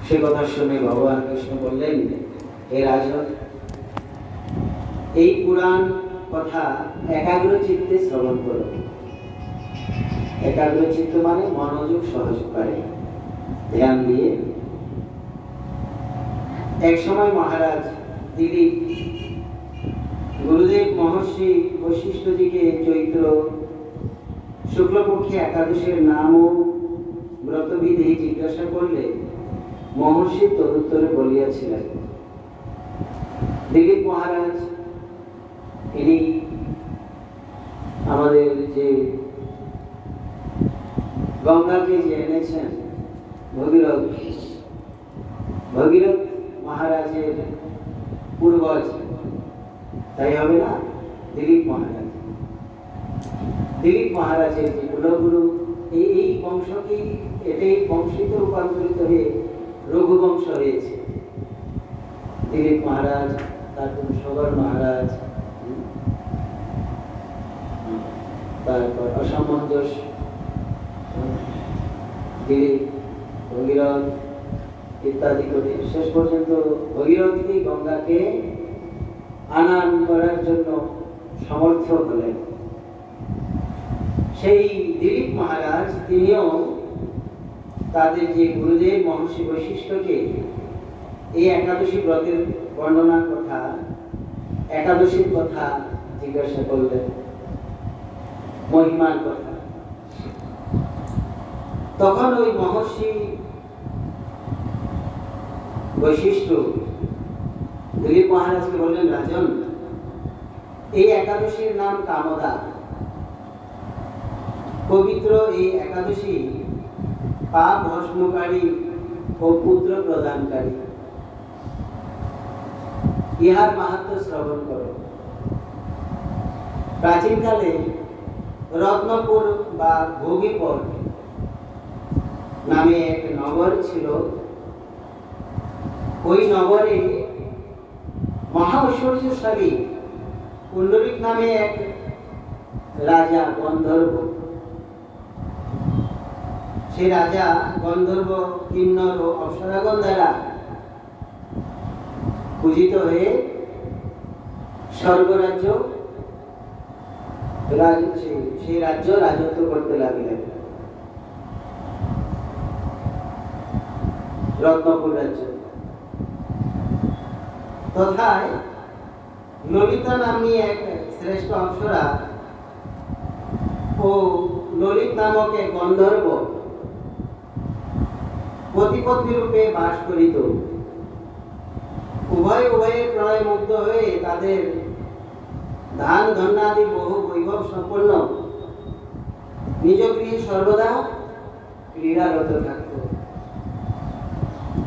সে কথা শুনে ভগবান কৃষ্ণ বললেন, হে রাজন, এই পুরাণ কথা একাগ্র চিত্তে শ্রবণ করো। একাগ্র চিত্ত মানে মনোযোগ সহকারে ধ্যান দিয়ে। এক সময় মহারাজ দিলীপ গুরুদেব মহর্ষি বশিষ্ঠজিকে চৈত্র শুক্লপক্ষে একাদশের নাম ও ব্রতবিধি জিজ্ঞাসা করলে মহর্ষি তদুত্তরে বলিয়াছিলেন। দিলীপ মহারাজ ইনি আমাদের যে গঙ্গাকে যে এনেছেন ভগীরথ মহারাজের পূর্বজ, তাই হবে না? দিলীপ মহারাজের যে কুলগুরু, এই বংশকেই এটাই বংশিত রূপান্তরিত হয়ে রঘুবংশ হয়েছে। দিলীপ মহারাজ, তারপর সগর মহারাজ, তারপর অসামঞ্জস দিলীপ, ভগীরথ ইত্যাদি করে শেষ পর্যন্ত ভগীরথী গঙ্গাকে আনান করার জন্য সমর্থ হলেন। সেই দিলীপ মহারাজ তিনিও তাদের যে গুরুদেব মহর্ষি বশিষ্ঠকে এই একাদশী ব্রতের বর্ণনার কথা, একাদশীর কথা জিজ্ঞাসা করলেন, মহিমার কথা। তখন ওই মহর্ষি বশিষ্ঠ দিলীপ মহারাজকে বললেন, রাজন, এই একাদশীর নাম কামদা। পবিত্র এই একাদশী পাপ ভস্মকারী ও পুত্র প্রদানকারী। ইহার মাহাত্ম্য শ্রবণ করো। প্রাচীনকালে রত্নপুর বা ভোগীপুর নামে এক নগর ছিল। ওই নগরে মহা ঐশ্বর্যশালী পুণ্ডরিক নামে এক রাজা গন্ধর্ব। সেই রাজা গন্ধর্ব, কিন্নর ও অপ্সরাগণ দ্বারা পূজিত হয়ে স্বর্গরাজ্য সেই রাজ্য রাজত্ব করতে লাগলেন। রত্নপুর রাজ্য তথায় ললিতা নামী এক শ্রেষ্ঠ অপ্সরা ও ললিত নামক এক গন্ধর্ব পতিপত্নী রূপে বাস করিত। উভয়ে প্রণয় মুগ্ধ হয়ে তাদের ধান ধন্যাদি বহু বৈভব সম্পন্ন নিজ গৃহে সর্বদা ক্রীড়ারত থাকত।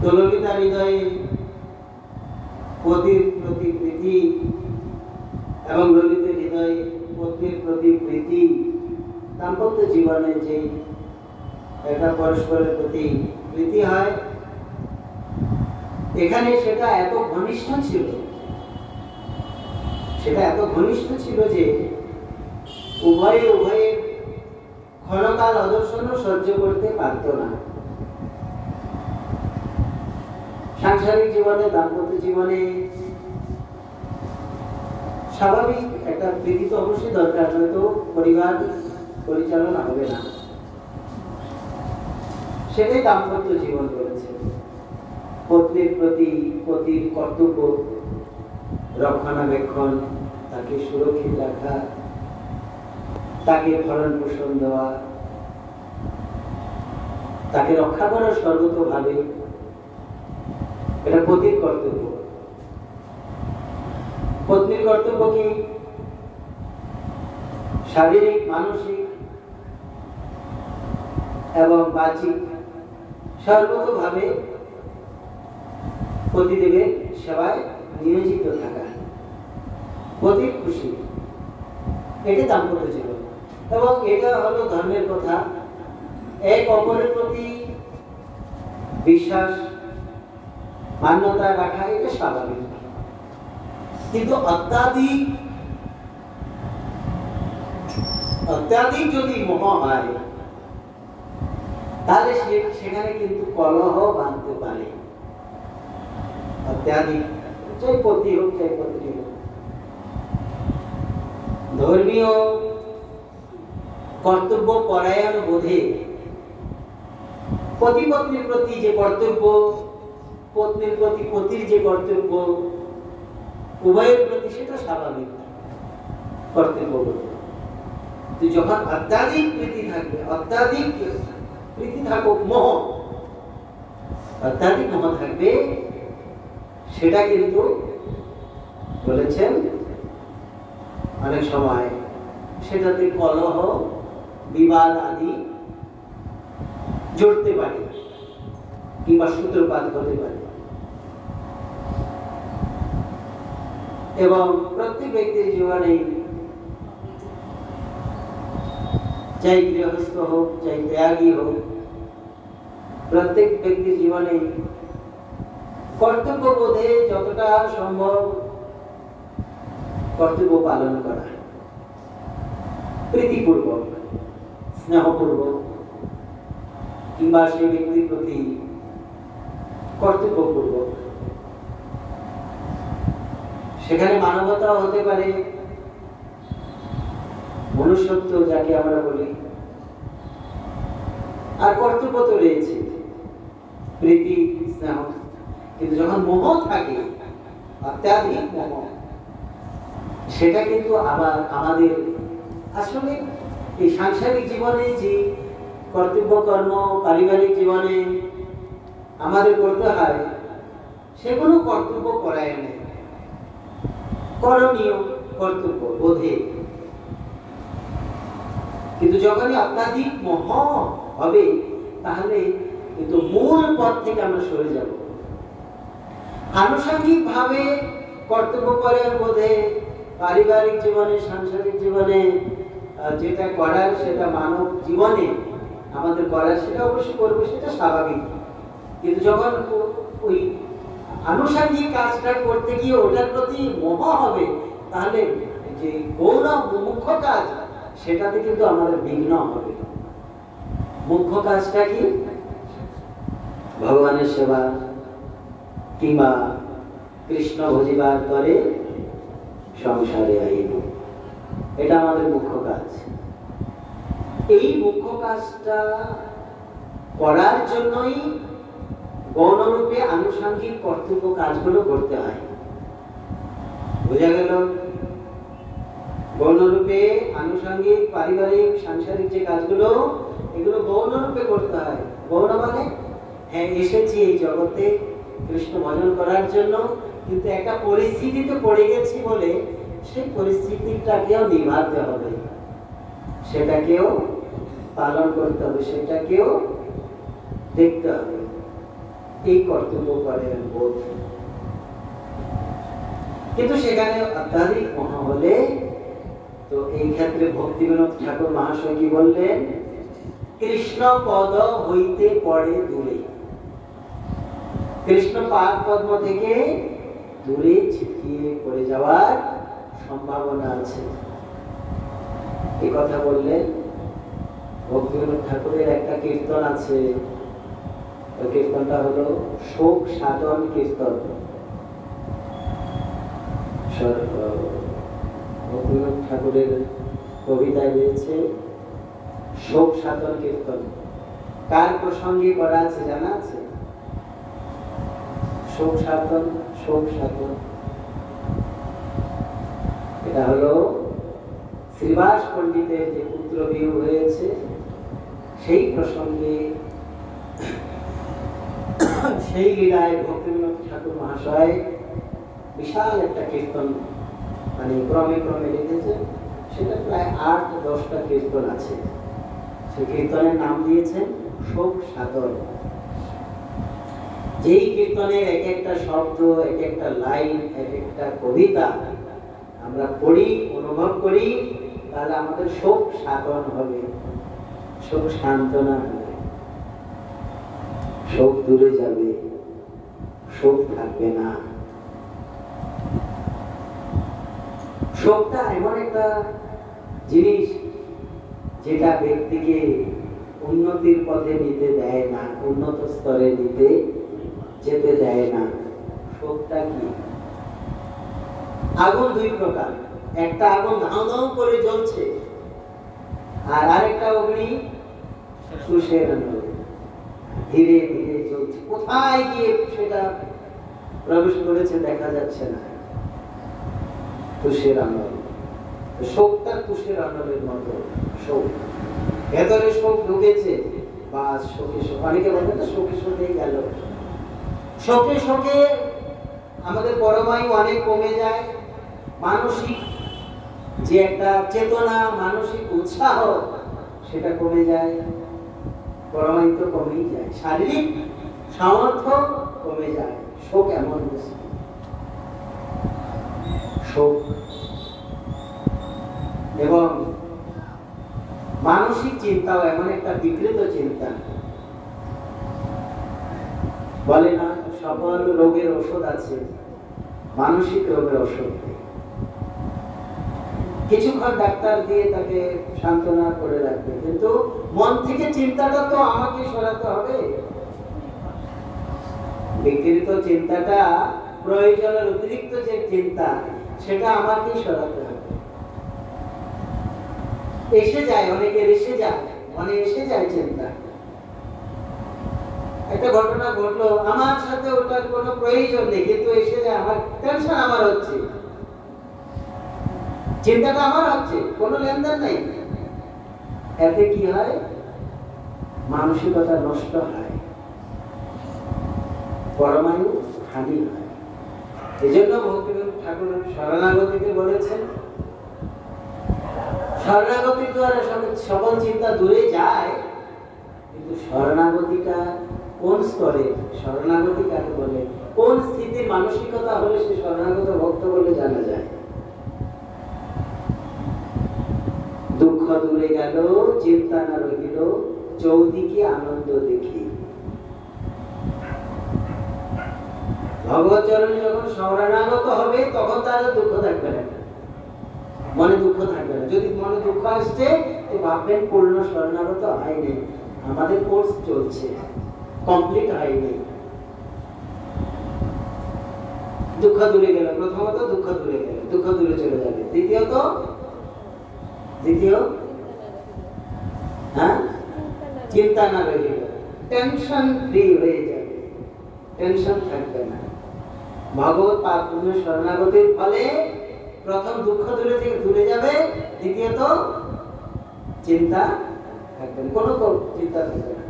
ললিতার হৃদয়ে পতির প্রতি প্রীতি এবং ললিতের হৃদয়ে পত্নীর প্রতি প্রীতি, দাম্পত্য জীবনে যে একটা পরস্পরের প্রতি প্রীতি হয়, এখানে সেটা এত ঘনিষ্ঠ ছিল যে উভয়ে ক্ষণকাল অদর্শনও সহ্য করতে পারত না। সাংসারিক জীবনে, দাম্পত্য জীবনে স্বাভাবিক একটা প্রীতি তো অবশ্যই দরকার, নয়তো পরিবার পরিচালনা হবে না। সেটাই দাম্পত্য জীবন করেছে। পত্নীর প্রতি পতির কর্তব্য রক্ষণাবেক্ষণ, তাকে সুরক্ষিত রাখা, তাকে ভরণ পোষণ দেওয়া, তাকে রক্ষা করা সর্বতোভাবে, এটা পতির কর্তব্য। পত্নীর কর্তব্য কি? শারীরিক, মানসিক এবং বাহ্যিক সর্বতোভাবে পতিদেবের সেবায় নিয়োজিত থাকা, পতির খুশি, এটি দাম্পত্য জীবন। এবং এটা হলো ধর্মের কথা। এক অপরের প্রতি বিশ্বাস, মান্যতা রাখা, এটা স্বাভাবিক। কিন্তু অত্যাধিক যদি মোহ হয়, তাহলে সেখানে কিন্তু কলহ বাঁধতে পারে। অত্যাধিক, চাই পতি হোক চাই পত্নী হোক, ধর্মীয় কর্তব্য পরায়ণ বোধে পতি পত্নীর প্রতি যে কর্তব্য, পত্নীর প্রতি পতির যে কর্তব্য, উভয়ের প্রতি সেটা স্বাভাবিক কর্তব্য। যখন অত্যাধিক প্রীতি থাকবে, অত্যাধিক প্রীতি থাকুক, মোহ, অত্যাধিক মোহ থাকবে, সেটা কিন্তু বলেছেন অনেক সময় সেটাতে কলহ বিবাদ আদি জড়তে পারে কিংবা সূত্রপাত হতে পারে। এবং প্রত্যেক ব্যক্তির জীবনে চাই গৃহস্থ হোক চাই ত্যাগী হোক, প্রত্যেক ব্যক্তির জীবনে কর্তব্য বোধে যতটা সম্ভব কর্তব্য পালন করা, প্রীতিপূর্বক স্নেহপূর্বক কিংবা সেই ব্যক্তির প্রতি কর্তব্যপূর্বক। সেখানে মানবতা হতে পারে, মনুষ্যত্ব যাকে আমরা বলি, আর কর্তব্য তো রয়েছে প্রীতি স্নেহ। কিন্তু যখন মোহ থাকে, অত্যাধিক মোহ, সেটা কিন্তু আবার আমাদের আসলে এই সাংসারিক জীবনে যে কর্তব্য কর্ম পারিবারিক জীবনে আমাদের করতে হয়, সেগুলো কর্তব্য করায় নেই, করণীয় কর্তব্য বোধে। কিন্তু যখনই অত্যাধিক মোহ হবে, তাহলে কিন্তু মূল পথ থেকে আমরা সরে যাব। আনুষঙ্গিক ভাবে কর্তব্য করার বোধে পারিবারিক জীবনে সাংসারিক জীবনে যেটা করার, সেটা মানব জীবনে আমাদের করার, সেটা অবশ্যই করবো, সেটা স্বাভাবিক। কিন্তু যখন ওই আনুষঙ্গিক কাজটা করতে গিয়ে ওটার প্রতি মোহ হবে, তাহলে যে গৌণ মুখ্য কাজ, সেটাতে কিন্তু আমাদের বিঘ্ন হবে। মুখ্য কাজটা কি? ভগবানের সেবা কিংবা কৃষ্ণ ভজিবার করে সংসারে আইব, এটা আমাদের মুখ্য কাজ। এই মুখ্য কাজটা করার জন্যই গৌণরূপে আনুষঙ্গিক কর্তব্য কাজগুলো করতে হয়। বোঝা গেল? গৌণরূপে আনুষঙ্গিক পারিবারিক সাংসারিক যে কাজগুলো, এগুলো গৌণরূপে করতে হয়। গৌণ মানে হ্যাঁ, এসেছি এই জগতে কৃষ্ণ ভজন করার জন্য, কিন্তু একটা পরিস্থিতিতে পড়ে গেছি বলে সেই পরিস্থিতিটাকেও নিভাতে হবে, সেটাকেও পালন করতে হবে, সেটাকেও দেখতে হবে। এই কর্তব্য করেন বোধ। কিন্তু সেখানে অত্যাধিক মোহ হলে, তো এই ক্ষেত্রে ভক্তিবিনোদ ঠাকুর মহাশয় কি বললেন? কৃষ্ণ পদ হইতে পড়ে দূরে, কৃষ্ণ পাদ পদ্ম থেকে দূরে ছিটকিয়ে পড়ে যাওয়ার সম্ভাবনা আছে। এই কথা বললেন। ভক্তিবিনোদ ঠাকুরের একটা কীর্তন আছে, ওই কীর্তনটা হলো শোক সাধন কীর্তন। ভক্তিবিনোদ ঠাকুরের কবিতায় রয়েছে শোক সাধন কীর্তন। কার প্রসঙ্গে করা আছে জানা আছে? শোক সাধন, শোক সাধন, এটা হলো শ্রীবাস পণ্ডিতের যে পুত্র বিয়োগ হয়েছে, সেই প্রসঙ্গে সেই লীলায় ভক্তিবিনোদ ঠাকুর মহাশয় বিশাল একটা কীর্তন মানে ক্রমে ক্রমে লিখেছে। সেটা প্রায় ৮-১০টা কীর্তন আছে। সেই কীর্তনের নাম দিয়েছেন শোক সাধন। যেই কীর্তনের এক একটা শব্দ, এক একটা লাইন, এক একটা কবিতা আমরা পড়ি, অনুভব করি, তাহলে আমাদের শোক সাধন হবে, শোক সান্ত্বনা হবে, শোক দূরে যাবে, শোক থাকবে না। শোকটা এমন একটা জিনিস যেটা ব্যক্তিকে উন্নতির পথে নিতে দেয় না, উন্নত স্তরে নিতে যেতে দেয় না। শোকটা কি? আগুন দুই প্রকার, একটা আগুন ধাউ ধাউ করে জ্বলছে, আর আরেকটা অগ্নি তুষের আলো ধীরে ধীরে জ্বলছে। কোথায় গিয়ে সেটা প্রবেশ করেছে দেখা যাচ্ছে না। তুষের আনল, শোকটা তুষের আনলের মতো শোক, ভেতরে শোক ঢুকেছে, বা শোকে শোক, অনেকে বলে না শোকে শোকে গেল। শোকে শোকে আমাদের পরমায়ু অনেক কমে যায়, মানসিক যে একটা চেতনা, মানসিক উৎসাহ সেটা কমে যায়, পরমায়ু তো কমেই যায়, শারীরিক সামর্থ্য কমে যায়। শোক এমন বস্তু, শোক এবং মানসিক চিন্তাও এমন একটা বিকৃত চিন্তা। বলে না সকল রোগের ওষুধ আছে, মানসিক রোগের ওষুধ কিছুক্ষণ ডাক্তার দিয়ে তাকে সান্ত্বনা করে রাখবে, কিন্তু মন থেকে চিন্তাটা তো আমাকে সরাতে হবে। বিকৃত চিন্তাটা, প্রয়োজনের অতিরিক্ত যে চিন্তা, সেটা আমাকেই সরাতে হবে। এসে যায়, অনেকের এসে যায়, মনে এসে যায় চিন্তা। একটা ঘটনা ঘটলো আমার সাথে, ওটার কোনো প্রয়োজন নেই, কিন্তু এসে যায়, আমার টেনশন আমার হচ্ছে, চিন্তাটা আমার হচ্ছে, কোনো লেনদেন নেই। এতে কি হয়? মানসিকতা নষ্ট হয়, পরমায়ু হানি হয়। এই জন্য ভক্তিবিনোদ ঠাকুর শরণাগতিতে বলেছেন, শরণাগতির দ্বারা সকল চিন্তা দূরে যায়। কিন্তু শরণাগতিটা কোন স্তরে, শরণাগতি কাকে বলে, কোন স্থিতির মানসিকতা হলে সে শরণাগত ভক্ত বলে জানা যায়। দুঃখ দূরে গেল, চিন্তা না রহিল, চৌদিকে আনন্দ দেখি। ভগবত চরণে যখন শরণাগত হবে, তখন তার দুঃখ থাকবে না, মনে দুঃখ থাকবে না। যদি মনে দুঃখ আসছে, তো ভাববেন পূর্ণ শরণাগত হয়নি, আমাদের কোর্স চলছে, কমপ্লিট হয়নি। দুঃখ দূরে গেল, প্রথমত দুঃখ দূরে গেল, দুঃখ দূরে চলে যাবে। দ্বিতীয় হ্যাঁ, চিন্তা না রইল, টেনশন ফ্রি হয়ে যাবে, টেনশন থাকবে না। ভগবত পাদ পূর্ণ শরণাগতির ফলে প্রথম দুঃখ দূরে থেকে দূরে যাবে, দ্বিতীয়ত চিন্তা থাকবে না, কোনো চিন্তা থাকবে না।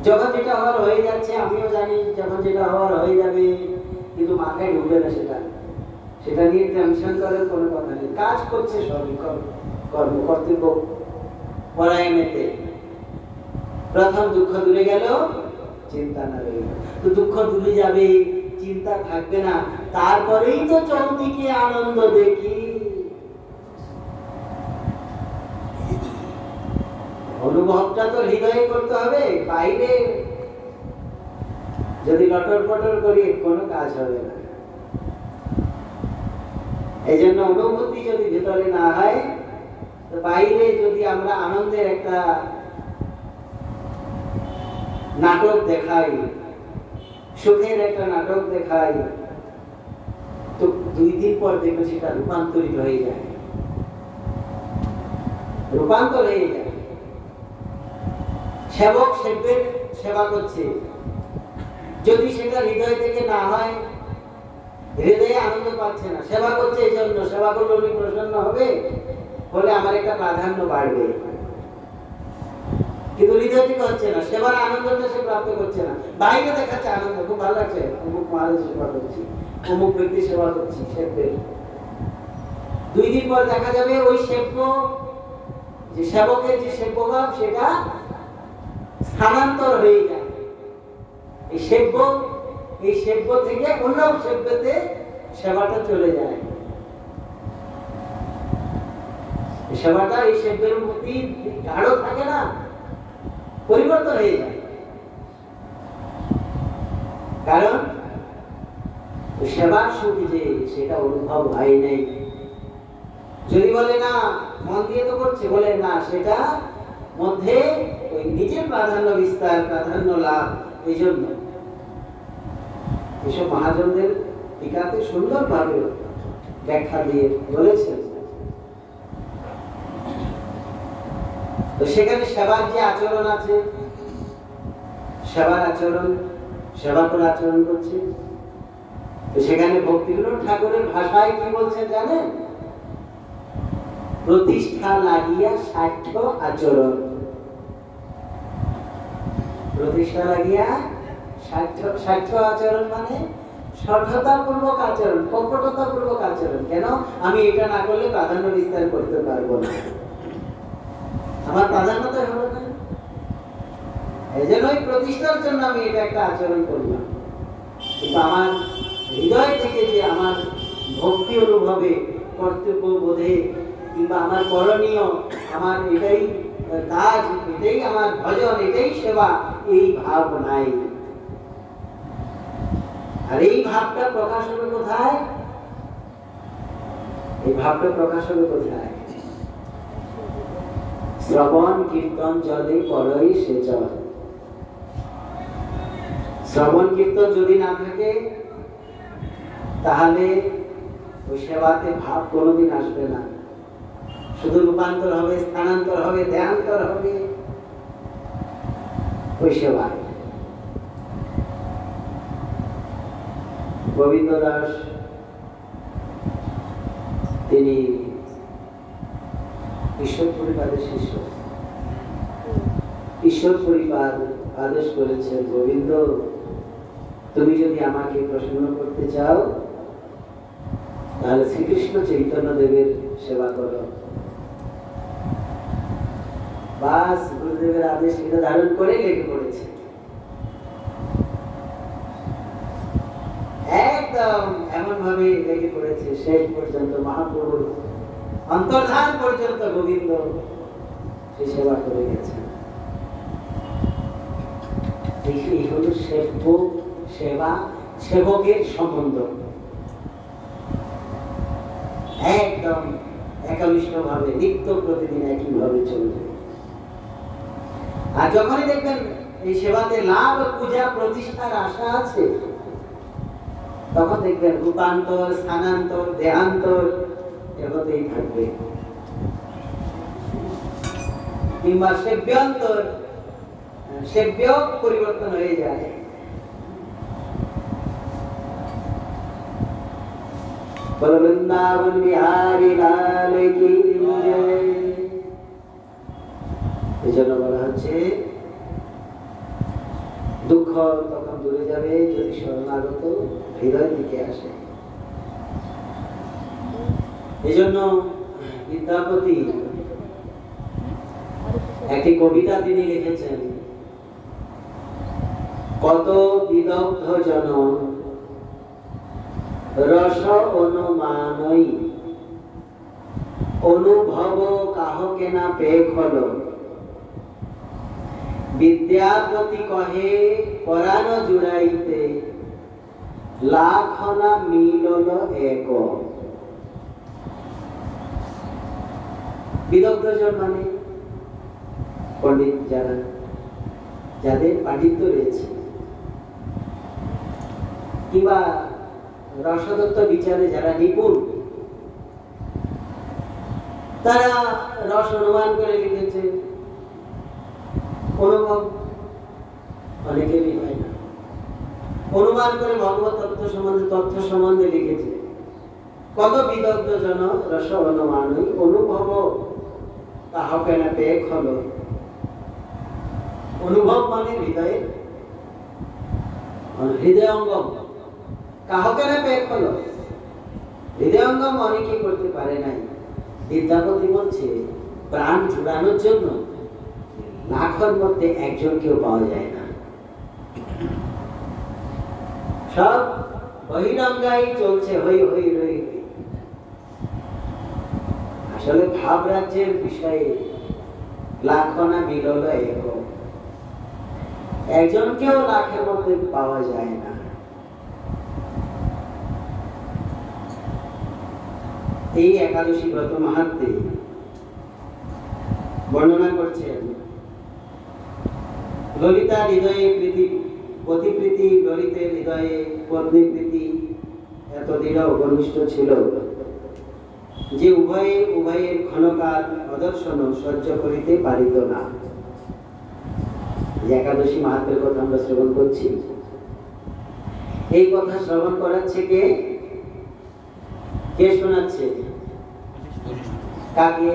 যখন যেটা হওয়ার হয়ে যাচ্ছে, আমিও জানি যখন যেটা হওয়ার হয়ে যাবে, কিন্তু মাথায় ঢুকবে না সেটা নিয়ে টেনশন করার কোনো কথা নেই। কাজ করছে সবই, কর্ম কর্তব্য পরায়ণেতে। প্রথম দুঃখ দূরে গেল, চিন্তা না রইল। তো দুঃখ দূরে যাবে, চিন্তা থাকবে না, তারপরেই তো চৌদিকে আনন্দ দেখি। অনুভবটা তো হৃদয়ে করতে হবে, বাইরে যদি লটর পটর করি কোনো কাজ হবে না। এই জন্য অনুভূতি যদি ভেতরে না হয়, তো বাইরে যদি আমরা আনন্দের একটা নাটক দেখাই, সুখের একটা নাটক দেখাই, তো 2 দিন পর দেখবে সেটা রূপান্তরিত হয়ে যায়, রূপান্তর হয়ে যায়। সেবক সেব্যের সেবা করছে, যদি সেটা হৃদয় থেকে না হয়, হৃদয়ে আনন্দ পাচ্ছে না, সেবা করছে এই জন্য, সেবা করলে উনি প্রসন্ন হবে বলে আমার একটা প্রাধান্য বাড়বে, কিন্তু হৃদয় থেকে হচ্ছে না, সেবার আনন্দটা সে প্রাপ্ত করছে না। বাইরে দেখাচ্ছে আনন্দ, খুব ভালো লাগছে, অমুক মহারাজ সেবা করছি, অমুক ব্যক্তি সেবা করছি, সেব্যের। 2 দিন পর দেখা যাবে ওই সেব্য, যে সেবকের যে সেব্যভাব, সেটা স্থানান্তর হয়ে যায়। এই সেব্য থেকে অন্য সেব্যতে সেবাটা চলে যায়। সেবাটা এই সেব্যের প্রতি গাঢ় থাকে না, পরিবর্তন হয়ে যায়। কারণ সেবার সুখ যে সেটা অনুভব হয় নাই। যদি বলে না মন দিয়ে তো করছে, বলে না, সেটা মধ্যে ওই নিজের প্রাধান্য বিস্তার, প্রাধান্য লাভ, এই জন্য এসব মহাজনদের টিকাতে সুন্দরভাবে ব্যাখ্যা দিয়ে বলেছেন। তো সেখানে সেবার যে আচরণ আছে, সেবার আচরণ, সেবা করে আচরণ করছে। তো সেখানে ভক্তিবিনোদ ঠাকুরের ভাষায় কি বলছে জানেন? প্রতিষ্ঠা লাগিয়া সাধ্য আচরণ। প্রতিষ্ঠা লাগিয়া সাধ্য আচরণ মানে সঠতাপূর্বক আচরণ, কপটতাপূর্বক আচরণ। কেন? আমি এটা না করলে প্রাধান্য বিস্তার করতে পারবো না, আমার প্রাধান্যতা হলো না, এই জন্যই প্রতিষ্ঠার জন্য আমি এটা একটা আচরণ করলাম। কিন্তু আমার হৃদয় থেকে যে আমার ভক্তি অনুভবে, কর্তব্য বোধে, কিংবা আমার করণীয়, আমার এটাই কাজ, এটাই আমার ভজন, এটাই সেবা, এই ভাব নাই। আর এই ভাবটা প্রকাশ হবে কোথায়? এই ভাবটা প্রকাশ হবে কোথায়? শ্রবণ কীর্তন জলে করই সেচন। শ্রবণ কীর্তন যদি না থাকে তাহলে ওই সেবাতে ভাব কোনোদিন আসবে না। শুধু রূপান্তর হবে, স্থানান্তর হবে, দেহান্তর হবে ওই সেবায়। গোবিন্দ দাস তিনি ঈশ্বর পরিবারের শিষ্য। ঈশ্বর পরিবার আদেশ করেছে, গোবিন্দ তুমি যদি আমাকে প্রসন্ন করতে চাও তাহলে শ্রীকৃষ্ণ চৈতন্য দেবের সেবা করো। বাস গুরুদেবের আদেশ এটা ধারণ করে লেগে পড়েছে, একদম এমন ভাবে লেগে পড়েছে শেষ পর্যন্ত, মহাপ্রভুর অন্তর্ধান পর্যন্ত গোবিন্দ সে সেবা করে গেছে। এই হলো সেবক সেবা, সেবকের সম্বন্ধ একদম একনিষ্ঠ ভাবে নিত্য প্রতিদিন একইভাবে চলবে। আর যখনই দেখবেন এই সেবাতে লাভ, পূজা, প্রতিষ্ঠার আশা আছে, তখন দেখবেন রূপান্তর, স্থানান্তর, দেহান্তর এগোতেই থাকবে, কিংবা সেব্যান্তর, সেব্য পরিবর্তন হয়ে যায়। বৃন্দাবন বিহারী লাল কি জয়। এই জন্য বলা হচ্ছে দুঃখ তখন দূরে যাবে যদি শরণাগত হৃদয় দিকে আসে। এই জন্য বিদ্যাপতি একটি কবিতা তিনি লিখেছেন, কত বিদগ্ধ জন রস অনুমানই, অনুভব কাহকে না পেখল, বিদ্যাপতি কহে পরাণ জুড়াইতে, লাখনা মিলল এক। বিদগ্ধজন মানে পণ্ডিত যারা, যাদের পাণ্ডিত্য রয়েছে, কিংবা রসতত্ত্ব বিচারে যারা নিপুণ, তারা রস অনুমান করে লিখেছে। অনুভব অনেকেরই হয় না, অনুমান করে ভগবত তত্ত্ব সম্বন্ধে লিখেছে। কত বিদগ্ধ জন রস অনুমানই, অনুভব কাহকে না পেয়ে খল। অনুভব মানে হৃদয়ের হৃদয়ঙ্গম, কাহকে না পেয়ে খল, হৃদয়ঙ্গম অনেকে করতে পারে নাই। বিদ্যাপতি বলছে প্রাণ জুড়ানোর জন্য লাখের মধ্যে একজন কেউ পাওয়া যায় না, সব বহিরঙ্গাই চলছে হই হই রই। আসলে ভাব রাজ্যের বিষয়ে লাখনা মিলল এক, একজনকেও লাখের মধ্যে পাওয়া যায় না। এই একাদশী ব্রত মাহাত্ম্যে বর্ণনা করছেন, ললিতা হৃদয়ে প্রীতি পতিপ্রীতি ললিতের হৃদয়ে পত্নীপ্রীতি এত দৃঢ় ঘনিষ্ঠ ছিল যে উভয়ের ক্ষণকাল অদর্শন সহ্য করিতে পারিত না। একাদশী মাহাত্ম্যের কথা আমরা শ্রবণ করছি, এই কথা শ্রবণ করাচ্ছে কে? কে শোনাচ্ছে? কাকে?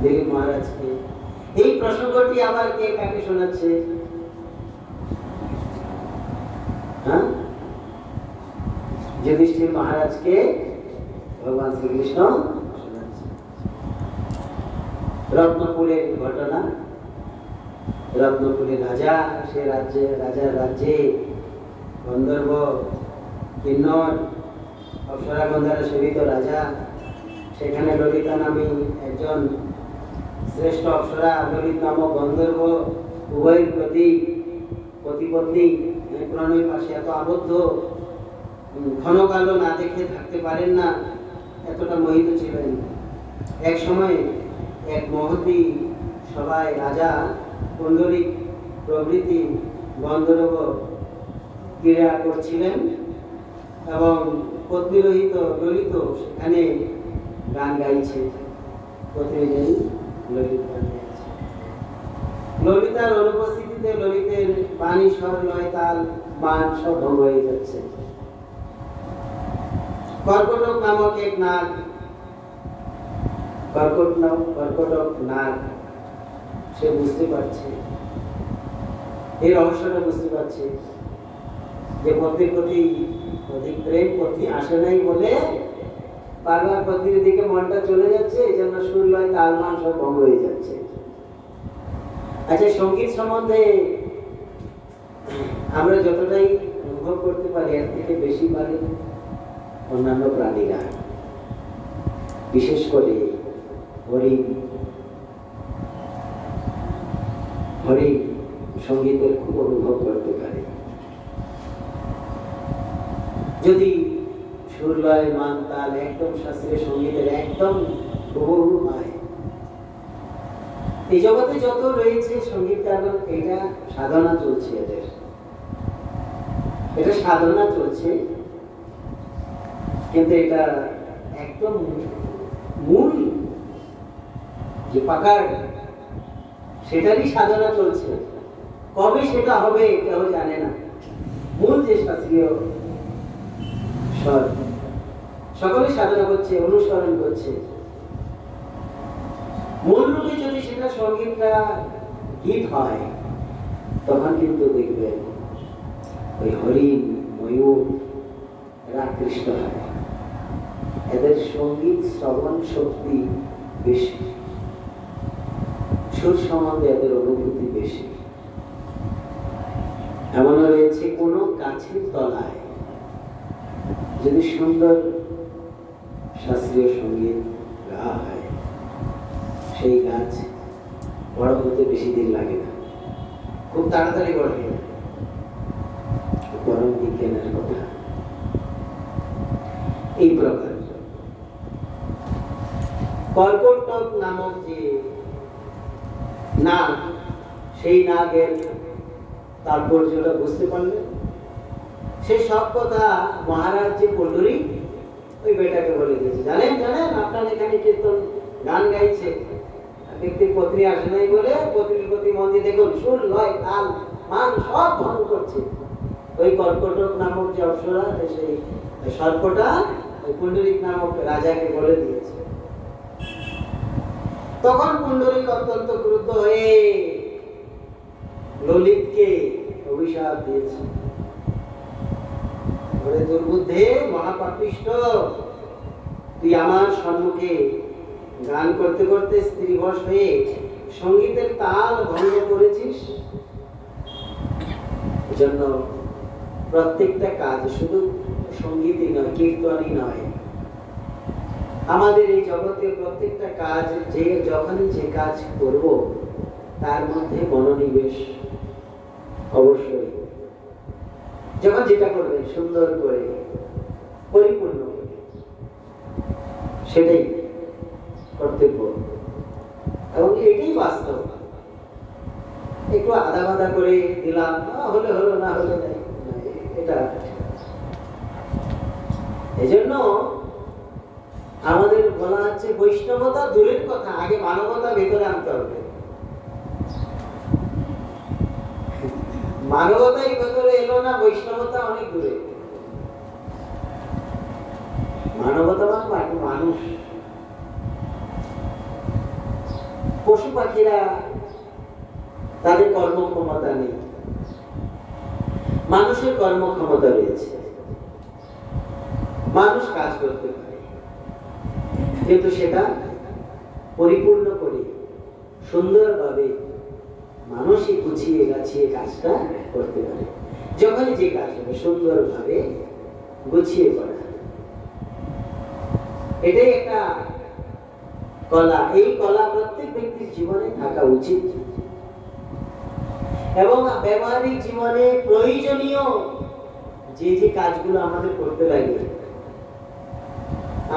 দিলীপ মহারাজকে। এই প্রসঙ্গটি আবার কে কাকে শোনাচ্ছে? হ্যাঁ, যুধিষ্ঠির মহারাজকে ভগবান শ্রীকৃষ্ণ শোনাচ্ছে। রত্নপুরের ঘটনা, রত্নপুরের রাজা, সে রাজার রাজ্যে গন্ধর্ব কিন্নর অপ্সরা গন্ধারা সেবিত রাজা, সেখানে ললিতা নামী একজন শ্রেষ্ঠ অপ্সরা, ললিত নামক গন্ধর্ব, উভয়ের প্রতি পতিপত্নী প্রণয় পাশে এত আবদ্ধ, ক্ষণকালও না দেখে থাকতে পারেন না, এতটা মোহিত ছিলেন। এক সময় এক মহতী সভায় রাজা পুণ্ডরিক প্রভৃতি গন্ধর্ব ক্রীড়া করছিলেন এবং পত্নীরহিত ললিত সেখানে গান গাইছে। পত্নী ললিত গান গাইছে। ললিতার অনুপস্থিতিতে ললিতের বাণী, স্বর, লয়, তাল, মান সব ভঙ্গ হয়ে যাচ্ছে। কর্কটক নামক এক নাগ, কর্কটক নাগ, সে বুঝতে পারছে, এই রহস্যটা বুঝতে পারছে যে পত্নীর প্রতি অধিক প্রেম, পত্নী আসে নাই বলে বারবার পত্নীর দিকে মনটা চলে যাচ্ছে, এই জন্য সুর, লয়, তাল, মান সব ভঙ্গ হয়ে যাচ্ছে। আচ্ছা, সঙ্গীত সম্বন্ধে আমরা যতটাই অনুভব করতে পারি, এর থেকে বেশি পারে অন্যান্য প্রাণীরা, বিশেষ করে হরিণ সঙ্গীতের খুব অনুভব করতে পারে। যদি সুর, লয়, মান, তাল একদম শাস্ত্রীয় সঙ্গীতের একদম হুবহু হয়, এই জগতে যত রয়েছে সঙ্গীত কারণ, এটা সাধনা চলছে, এটা সাধনা চলছে, কিন্তু এটা একদম মূল যে পাকার, সেটারই সাধনা চলছে। কবে সেটা হবে কেউ জানে না। মূল যে শাস্ত্রীয় স্বর, সকলে সাধনা করছে, অনুসরণ করছে। মূল রূপে যদি সেটা সঙ্গীতটা গীত হয়, তখন কিন্তু দেখবেন ওই হরিণ, ময়ূর এরা আকৃষ্ট হয়। এদের সঙ্গীত শ্রবণ শক্তি বেশি, সুর সম্বন্ধে এদের অনুভূতি বেশি। এমন রয়েছে কোন গাছের তলায় যদি সুন্দর শাস্ত্রীয় সঙ্গীত গাওয়া হয়, সেই গাছ বড় হতে বেশি দিন লাগে না, খুব তাড়াতাড়ি বড় হয়ে যায়। পরম বিজ্ঞানের কথা এই প্রকার। কর্কটক নামক যে নাগ, সেই নাগের তাৎপর্যটা বুঝতে পারলেন। সে সব কথা মহারাজ যে পুণ্ডরিক ওই বেটাকে বলে দিয়েছে, জানেন আপনার এখানে কীর্তন গান গাইছে, ব্যক্তির পত্নী আসে নাই বলে পত্নীর প্রতি মন্দির দেখুন সুর, লয়, তাল, মান সব ভঙ্গ করছে। ওই কর্কটক নামক যে অপ্সরা, সেই সর্পটা ওই পুণ্ডরিক নামক রাজাকে বলে দিয়েছে। তখন পুণ্ডরিক অত্যন্ত ক্রুদ্ধ হয়ে ললিতকে অভিশাপ দিয়েছে, ওরে দুর্বুদ্ধে, মহাপাপিষ্ট, তুই আমার সম্মুখে গান করতে করতে স্ত্রীবশ হয়ে সঙ্গীতের তাল ভঙ্গ করেছিস। এজন্য প্রত্যেকটা কাজ শুধু সঙ্গীতই নয়, কীর্তনই নয়, আমাদের এই জগতে প্রত্যেকটা কাজ যখনই যে কাজ করব তার মধ্যে মনোনিবেশ অবশ্যই। যখন যেটা করবেন সুন্দর করে, পরিপূর্ণ করে, সেটাই কর্তব্য এবং এটাই বাস্তব। একটু আদা বাদা করে দিলাম, হলে হলো, না হলে নাই, এটা। এজন্য আমাদের বলা হচ্ছে বৈষ্ণবতা দূরের কথা, আগে মানবতা ভেতরে আনতে হবে। মানবতাই ভেতরে এলো না, বৈষ্ণবতা অনেক দূরে। মানবতা মানে মানুষ। পশু পাখিরা তাদের কর্মক্ষমতা নেই, মানুষের কর্মক্ষমতা রয়েছে। মানুষ কাজ করতে পারে, কিন্তু সেটা পরিপূর্ণ করে সুন্দরভাবে মানুষই গুছিয়ে গাছিয়ে কাজটা করতে পারে। যখনই যে কাজ হবে সুন্দরভাবে গুছিয়ে করা, এটাই একটা কলা। এই কলা প্রত্যেক ব্যক্তির জীবনে থাকা উচিত এবং ব্যবহারিক জীবনে প্রয়োজনীয় যে যে কাজগুলো আমাদের করতে লাগে,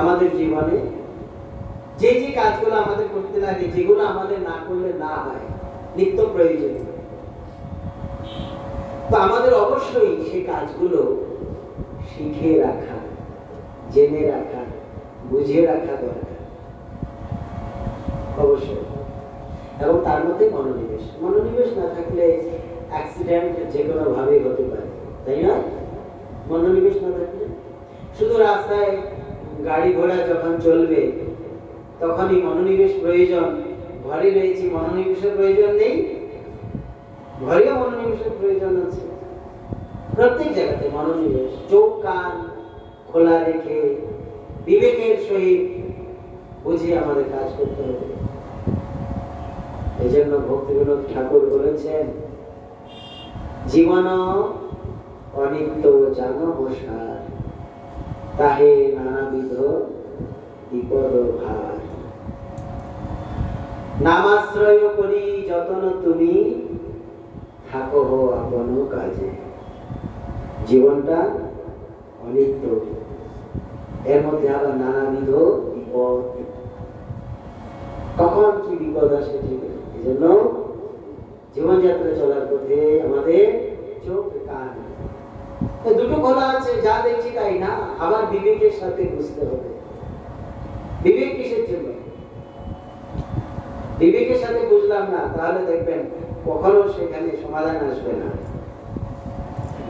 আমাদের জীবনে যে যে কাজগুলো আমাদের করতে লাগে, যেগুলো আমাদের না করলে না হয়, নিত্য প্রয়োজনীয়, তো আমাদের অবশ্যই সেই কাজগুলো শিখে রাখা, জেনে রাখা, বুঝে রাখা দরকার অবশ্যই। এবং তার মধ্যে মনোনিবেশ। মনোনিবেশ না থাকলে অ্যাক্সিডেন্ট যে কোনো ভাবে হতে পারে, তাই না? মনোনিবেশ না থাকলে শুধু রাস্তায় গাড়ি ঘোড়া যখন চলবে তখনই মনোনিবেশ প্রয়োজন, ঘরে রয়েছে মনোনিবেশের প্রয়োজন নেই, ঘরেও মনোনিবেশের প্রয়োজন আছে। প্রত্যেক জায়গাতে মনোনিবেশ, চোখ কান খোলা রেখে বিবেকের সহিত বুঝে আমাদের কাজ করতে হবে। এই জন্য ভক্তিবিনোদ ঠাকুর বলেছেন, জীবন অনিত্য জানবসার, তাহে নানাবিধ বিপদ ভার। নামাশ্রয় করি যতন তুমি, থাকো আপন কাজে। জীবনটা অনিত্য, এর মধ্যে আবার নানাবিধ বিপদ, কখন কি বিপদ আসে ঠিক। এই জন্য জীবনযাত্রা চলার পথে আমাদের চোখ কান দুটো খোলা আছে, যা দেখছি তাই না, আবার বিবেকের সাথে বুঝতে হবে। বিবেক কিসের জন্য? বিবেকের সাথে বুঝলাম না, তাহলে দেখবেন কখনো সেখানে সমাধান আসবে না।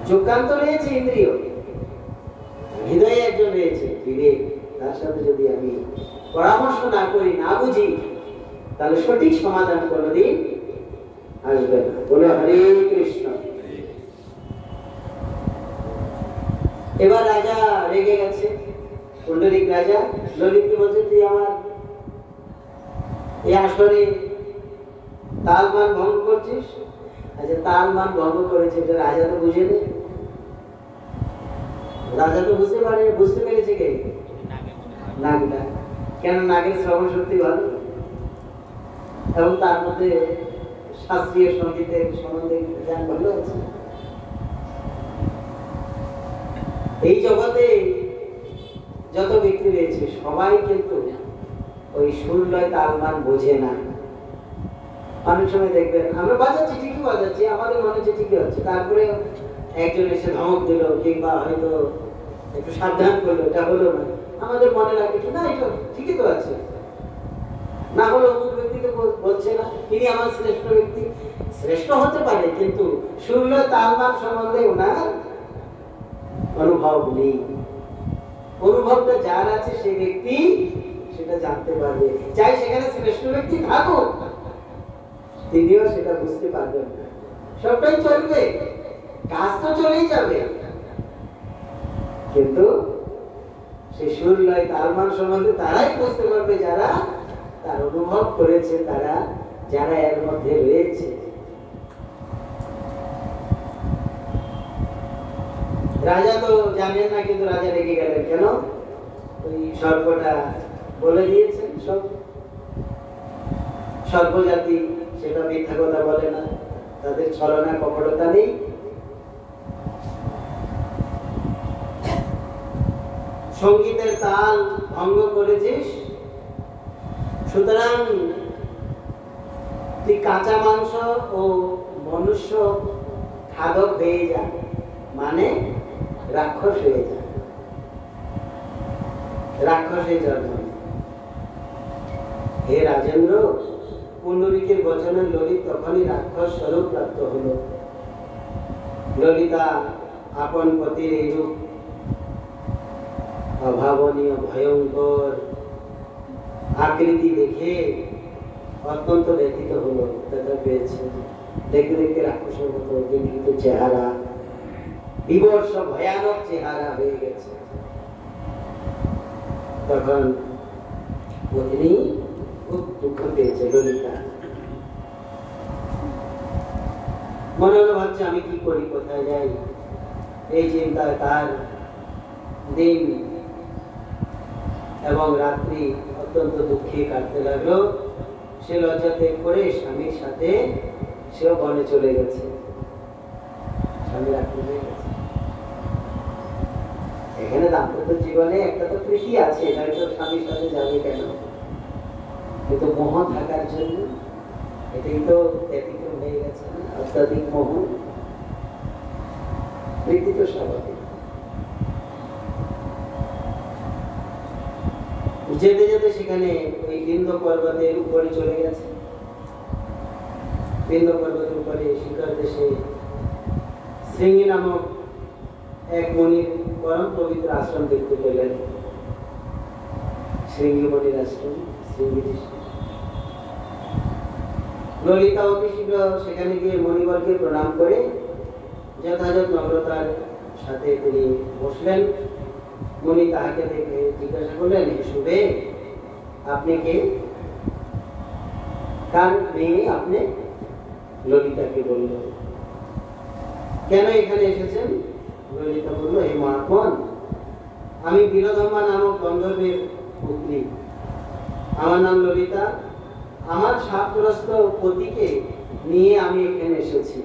চোখ কান তো রয়েছে ইন্দ্রিয়, হৃদয়ে একজন রয়েছে বিবেক, তার সাথে যদি আমি পরামর্শ না করি, না বুঝি, তাহলে সঠিক সমাধান কোনদিন আসবে না। বলে হরে কৃষ্ণ। এবার রাজা রেগে গেছে, পুণ্ডরিক রাজা ললিতকে বলছে, তুই আমার এই আসরে তালমান ভঙ্গ করছিস। আচ্ছা, তালমান ভঙ্গ করেছে এটা রাজা তো বুঝে নেই, রাজা তো বুঝতে পেরেছে কে? নাগটা। কেন? নাগের শ্রবণ শক্তি ভালো এবং তার মধ্যে শাস্ত্রীয় সঙ্গীতের সম্বন্ধে জ্ঞান ভালো আছে। এই জগতে যত ব্যক্তি রয়েছে সবাই কিন্তু ওই সুর লয় তালমান বোঝে না। অনেক সময় দেখবেন আমরা বাজাচ্ছি, ঠিকই বাজাচ্ছি, আমাদের মনে হচ্ছে ঠিকই হচ্ছে, তারপরে একজন এসে ধমক দিল কিংবা হয়তো একটু সাবধান করলো, এটা হলো না, আমাদের মনে লাগে কি না এটা ঠিকই তো আছে, না হলে অমুক ব্যক্তি তো বলছে না তিনি আমার শ্রেষ্ঠ ব্যক্তি। শ্রেষ্ঠ হতে পারে, কিন্তু সুর লয় তালমান সম্বন্ধে ওনার অনুভব নেই। অনুভবটা যার আছে সে ব্যক্তি সেটা জানতে পারবে, চাই সেখানে শ্রেষ্ঠ ব্যক্তি থাকুক, তিনিও সেটা বুঝতে পারবেন না। সবটাই চলবে, কাজ তো চলেই যাবে, কিন্তু সেই সুর লয় তালমান সম্বন্ধে তারাই বুঝতে পারবে যারা তার অনুভব করেছে, তারা যারা এর মধ্যে রয়েছে। রাজা তো জানেন না, কিন্তু রাজা রেগে গেলেন কেন? ওই সর্পটা বলে দিয়েছেন, সব সর্পজাতি সেটা মিথ্যা কথা বলে না, তাদের ছলনা কপটতা নেই। সঙ্গীতের তাল ভঙ্গ করেছিস, সুতরাং তুই কাঁচা মাংস ও মনুষ্য খাদক হয়ে যায়, মানে রাক্ষস হয়ে যায়, রাক্ষসে জন্ম। হে রাজেন্দ্র, পুণ্ডরীকের বচনে ললিত তখনই রাক্ষস স্বরূপ প্রাপ্ত হল। ললিতা আপন পতির এইরূপ অভাবনীয় ভয়ঙ্কর আকৃতি দেখে অত্যন্ত ব্যথিত হলো, ব্যথা পেয়েছে। দেখতে দেখতে রাক্ষসের মতো বিকৃত চেহারা, বিবর্ষ ভয়ানক চেহারা হয়ে গেছে। তখন তিনি খুব দুঃখ পেয়েছে। ললিতা মনে হলো, ভাবছে আমি কি করি, কোথায় যাই, এই চিন্তায় তার দিন এবং রাত্রি অত্যন্ত দুঃখে কাটতে লাগলো। সে লজ্জা ত্যাগ করে স্বামীর সাথে সেও বনে চলে গেছে। স্বামী রাত্রি হয়ে গেছে। এখানে দাম্পত্য জীবনে একটা তো প্রীতি আছে, হয়তো স্বামীর সাথে যাবে কেন, কিন্তু মোহ থাকার জন্য এটাই তো ব্যতিক্রম হয়ে গেছে। অত্যাধিক মোহ, প্রীতি তো স্বাভাবিক। যেতে যেতে সেখানে ওই বিন্দ পর্বতের উপরে চলে গেছে। বিন্দ পর্বতের উপরে শিখর দেশে শৃঙ্গী নামক এক মণির পরম পবিত্র আশ্রম দেখতে পেলেন। শৃঙ্গী মণির আশ্রম, শৃঙ্গী দেশে। ললিতা অতি শীঘ্র সেখানে গিয়ে মণিবরকে প্রণাম করে যথাযথ নম্রতার সাথে তিনি বসলেন। মণি তাহাকে দেখে জিজ্ঞাসা করলেন, হে শুভে, আপনি কে? কার মেয়ে আপনি? ললিতাকে বলল। কেন এখানে এসেছেন? ললিতা বলল, হে মহাত্মন, আমি বীরধম্মা নামক গন্ধর্বের পুত্রী। আমার নাম ললিতা। আমার শাপগ্রস্ত পতিকে নিয়ে আমি এখানে এসেছি।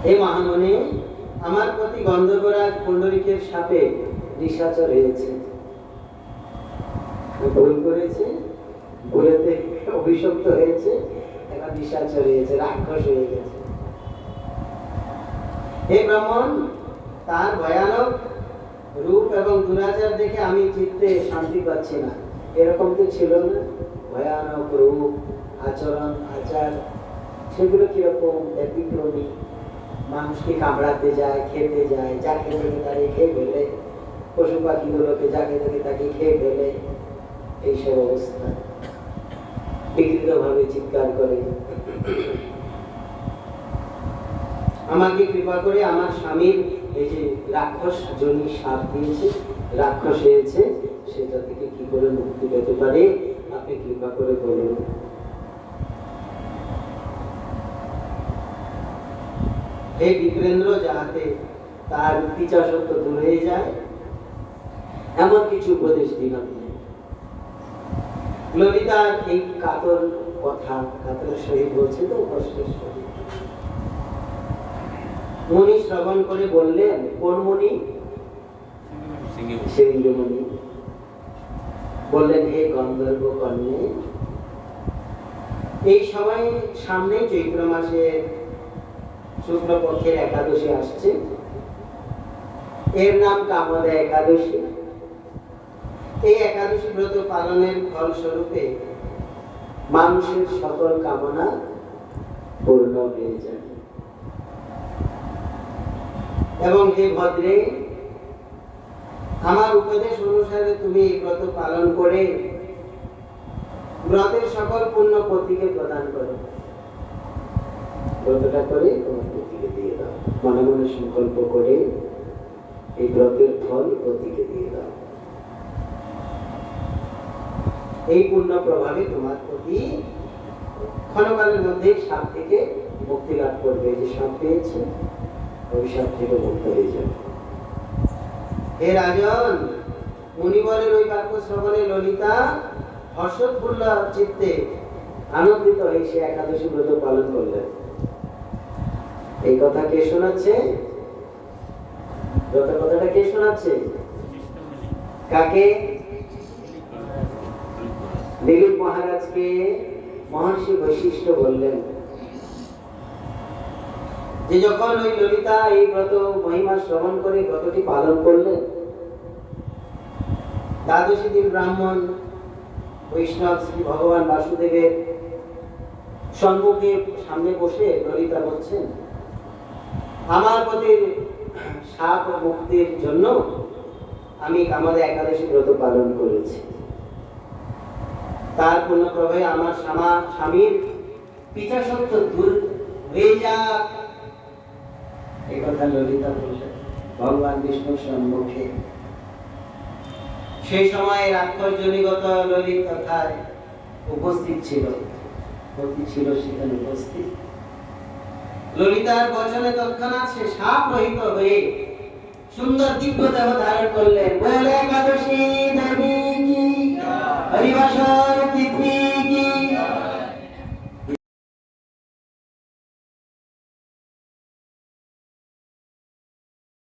হে মহামণি, আমার প্রতি গন্ধর্বরাজ পুণ্ডরীকের শাপে নিশাচর হয়েছে। ভুল করেছে, ভুলেতে অভিশপ্ত হয়েছে, এখন নিশাচর হয়েছে, রাক্ষস হয়ে গেছে। হে ব্রাহ্মণ, তার ভয়ানক রূপ এবং দুরাচার দেখে আমি চিত্তে শান্তি পাচ্ছি না। এরকম তো ছিল না। ভয়ানক রূপ, আচরণ, আচার, সেগুলো কিরকম ব্যতিক্রমী। মানুষকে কামড়াতে যায়, খেতে যায়, যাকে দেখে তাকে খেয়ে ফেলে, পশু পাখিগুলোকে যাকে দেখে তাকে খেয়ে ফেলে, এইসব অবস্থা। বিকৃত ভাবে চিৎকার করে। আমাকে কৃপা করে আমার স্বামীর এই যে রাক্ষস জনি সাপ দিয়েছে, রাক্ষস হয়েছে, সেটা থেকে কি করে মুক্তি পেতে পারে আপনি কৃপা করে বলুন। হে বিপ্রেন্দ্র, যাহাতে তার পিচাসত্ব দূর হয়ে যায়, এমন কিছু উপদেশ দিন আপনি। ললিতার এই কাতর কথা, কাতরের সহিত বলছে তো, কষ্টের সহিত। মুনি শ্রবণ করে বললেন, কোন মুনি? সিংহমণি। বললেন, হে গন্ধর্ব কন্যে, এই সময় সামনে চৈত্র মাসের শুক্লপক্ষের একাদশী আসছে। এর নাম কামদা একাদশী। এই একাদশী ব্রত পালনের ফলস্বরূপে মানুষের সকল কামনা পূর্ণ হয়ে যায়। এবং হে ভদ্রে, আমার উপদেশ অনুসারে তুমি এই ব্রত পালন করে ব্রতের সকল পুণ্য পতিকে প্রদান করো। ব্রতটা করে তোমার পতিকে দিয়ে দাও। মনে মনে সংকল্প করে এই ব্রতের ফল পতিকে দিয়ে দাও। এই পুণ্য প্রভাবে তোমার পতি ক্ষণকালের মধ্যে সাপ থেকে মুক্তি লাভ করবে। যে সাপ পেয়েছে অভিশাপ থেকে মুক্ত হয়ে যাবে। হে রাজন, মুনিবরের ওই বাক্য শ্রবণে ললিতা হর্ষোৎফুল্ল চিত্তে আনন্দিত হয়ে সে একাদশী ব্রত পালন করলেন। এই কথা কে শোনাচ্ছে? ব্রত কথাটা কে শোনাচ্ছে? কাকে? দিলীপ মহারাজকে মহর্ষি বৈশিষ্ট্য বললেন। যে যখন ওই ললিতা এই ব্রত মহিমা শ্রবণ করে ব্রতটি পালন করলেন, দ্বাদশী দিন ব্রাহ্মণ বৈষ্ণব শ্রী ভগবান বাসুদেবের সম্মুখে সামনে বসে ললিতা বলছেন, আমার পতির সাপ মুক্তির জন্য আমি কামাদে একাদশী ব্রত পালন করেছি। তার পুণ্যপ্রভাবে আমার স্বামীর পিতাসত্ব দূর হয়ে যাক, এই কথা ললিতা বললেন ভগবান বিষ্ণুর সম্মুখে। সেই সময় রাক্ষসজনিগত ললিত কথায় উপস্থিত ছিল, পতি ছিল সেখানে উপস্থিত। ললিতার বচনে তৎক্ষণাৎ সে সাপ রহিত হয়ে সুন্দর দিব্য দেহ ধারণ করলেন। বলে একাদশী দেবী কি হরিবাসর